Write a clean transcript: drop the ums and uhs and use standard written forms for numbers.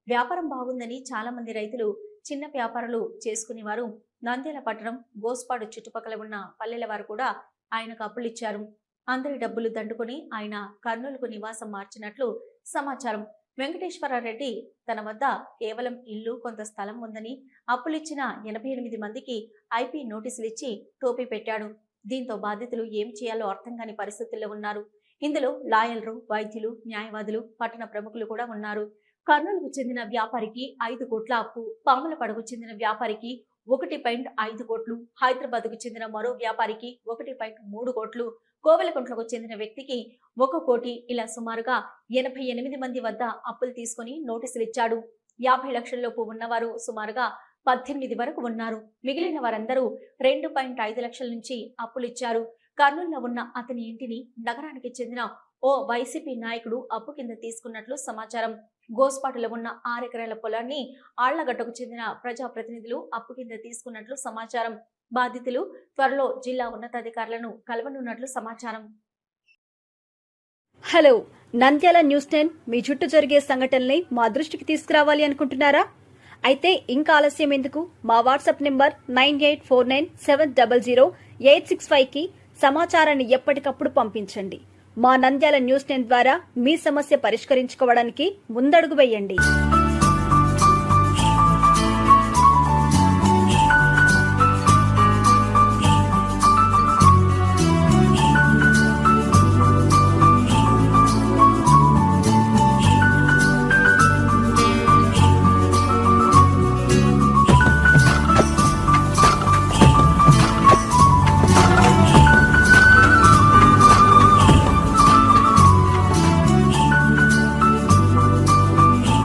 వ్యాపారం బాగుందని చాలా మంది రైతులు, చిన్న వ్యాపారాలు చేసుకునేవారు, నంద్యాల పట్టణం, గోస్పాడు చుట్టుపక్కల ఉన్న పల్లెల వారు కూడా ఆయనకు అప్పులిచ్చారు. అందరి డబ్బులు దండుకొని ఆయన కర్నూలుకు నివాసం మార్చినట్లు సమాచారం. వెంకటేశ్వరరెడ్డి తన వద్ద కేవలం ఇల్లు, కొంత స్థలం ఉందని అప్పులిచ్చిన 88 మందికి ఐపీ నోటీసులు ఇచ్చి టోపీ పెట్టాడు. దీంతో బాధితులు ఏం చేయాలో అర్థం కాని పరిస్థితుల్లో ఉన్నారు. ఇందులో లాయర్లు, వైద్యులు, న్యాయవాదులు, పట్టణ ప్రముఖులు కూడా ఉన్నారు. కర్నూలుకు చెందిన వ్యాపారికి 5 కోట్ల అప్పు, పాములపడకు చెందిన వ్యాపారికి 1.5 కోట్లు, హైదరాబాద్కు చెందిన మరో వ్యాపారికి 1.3 కోట్లు, కోవెలకుంట్లకు చెందిన వ్యక్తికి 1 కోటి, ఇలా సుమారుగా 88 మంది వద్ద అప్పులు తీసుకుని నోటీసులు ఇచ్చాడు. 50 లక్షల్లోపు ఉన్నవారు సుమారుగా 18 వరకు ఉన్నారు. మిగిలిన వారందరూ 2.5 లక్షల నుంచి అప్పులిచ్చారు. కర్నూలులో ఉన్న అతని ఇంటిని నగరానికి చెందిన ఓ వైసీపీ నాయకుడు అప్పు కింద తీసుకున్నట్లు సమాచారం. గోస్పాటులో ఉన్న 6 ఎకరాల పొలాన్ని ఆళ్లగడ్డకు చెందిన ప్రజాప్రతినిధులు అప్పు కింద తీసుకున్నట్లు సమాచారం. బాధితులు త్వరలో జిల్లా ఉన్నతాధికారులను కలవనున్నట్లు సమాచారం. హలో, నంద్యాల న్యూస్ 10 మీ చుట్టూ జరిగే సంఘటనల్ని మా దృష్టికి తీసుకురావాలి అనుకుంటున్నారా? అయితే ఇంకా ఆలస్యం ఎందుకు? మా వాట్సాప్ నెంబర్ 9849700865కి సమాచారాన్ని ఎప్పటికప్పుడు పంపించండి. మా నంద్యాల న్యూస్ 10 ద్వారా మీ సమస్య పరిష్కరించుకోవడానికి ముందడుగు వేయండి.